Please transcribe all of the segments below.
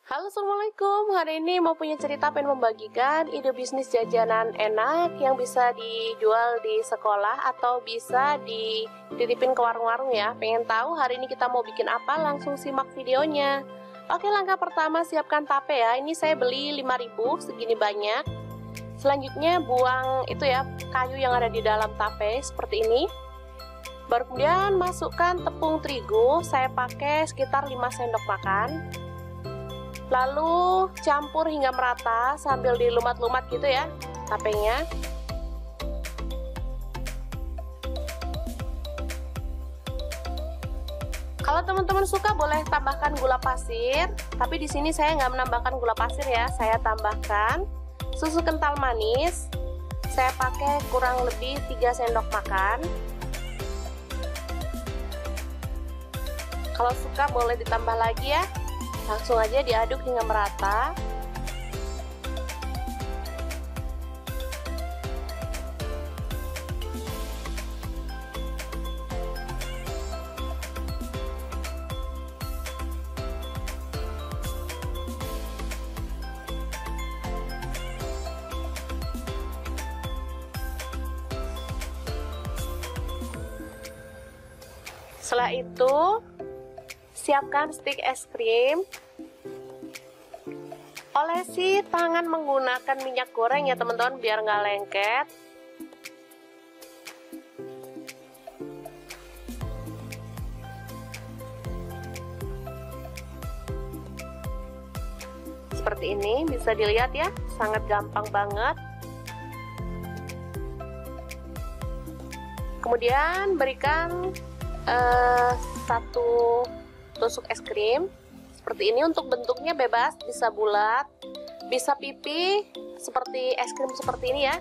Halo, Assalamualaikum. Hari ini mau punya cerita, pengen membagikan ide bisnis jajanan enak yang bisa dijual di sekolah atau bisa dititipin ke warung-warung ya. Pengen tahu hari ini kita mau bikin apa? Langsung simak videonya. Oke, langkah pertama siapkan tape ya. Ini saya beli 5.000 segini banyak. Selanjutnya buang itu ya, kayu yang ada di dalam tape seperti ini. Baru kemudian masukkan tepung terigu, saya pakai sekitar 5 sendok makan. Lalu campur hingga merata sambil dilumat-lumat gitu ya tapenya. Kalau teman-teman suka boleh tambahkan gula pasir, tapi di sini saya nggak menambahkan gula pasir ya. Saya tambahkan susu kental manis. Saya pakai kurang lebih 3 sendok makan. Kalau suka boleh ditambah lagi ya. Langsung aja diaduk hingga merata. Setelah itu, siapkan stik es krim. Olesi tangan menggunakan minyak goreng ya teman-teman, biar nggak lengket. Seperti ini, bisa dilihat ya, sangat gampang banget. Kemudian berikan 1 tusuk es krim seperti ini. Untuk bentuknya bebas, bisa bulat, bisa pipi seperti es krim seperti ini ya.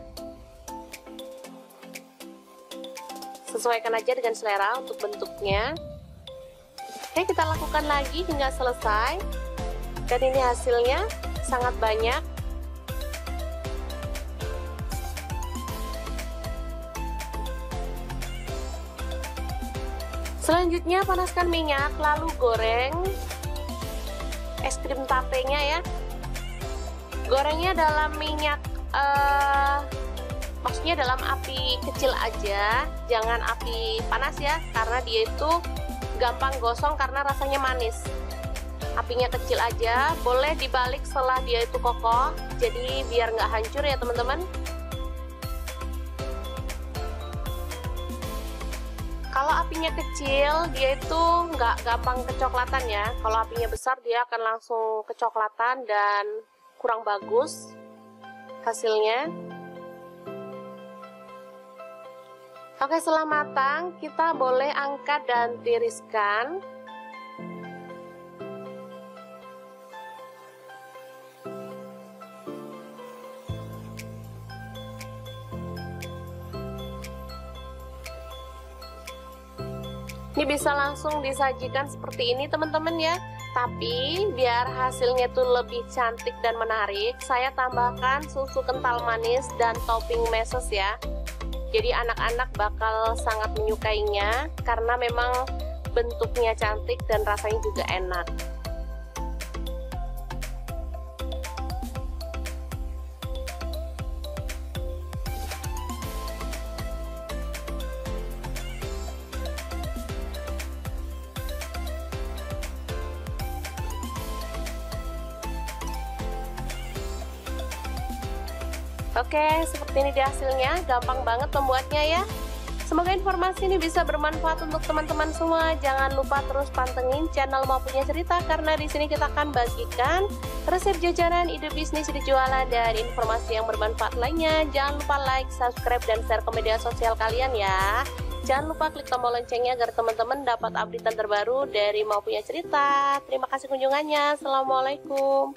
Sesuaikan aja dengan selera untuk bentuknya. Oke, kita lakukan lagi hingga selesai. Dan ini hasilnya sangat banyak. Selanjutnya panaskan minyak, lalu goreng es krim tapenya ya. Gorengnya dalam minyak, maksudnya dalam api kecil aja, jangan api panas ya, karena dia itu gampang gosong karena rasanya manis. Apinya kecil aja, boleh dibalik setelah dia itu kokoh, jadi biar nggak hancur ya teman-teman. Kalau apinya kecil, dia itu nggak gampang kecoklatan ya. Kalau apinya besar, dia akan langsung kecoklatan dan kurang bagus hasilnya. Oke, setelah matang, kita boleh angkat dan tiriskan. Ini bisa langsung disajikan seperti ini teman-teman ya. Tapi biar hasilnya tuh lebih cantik dan menarik, saya tambahkan susu kental manis dan topping meses ya. Jadi anak-anak bakal sangat menyukainya karena memang bentuknya cantik dan rasanya juga enak. Oke, seperti ini dia hasilnya, gampang banget membuatnya ya. Semoga informasi ini bisa bermanfaat untuk teman-teman semua. Jangan lupa terus pantengin channel Mau Punya Cerita, karena di sini kita akan bagikan resep jajanan, ide bisnis, ide jualan, dan informasi yang bermanfaat lainnya. Jangan lupa like, subscribe, dan share ke media sosial kalian ya. Jangan lupa klik tombol loncengnya agar teman-teman dapat update terbaru dari Mau Punya Cerita. Terima kasih kunjungannya. Assalamualaikum.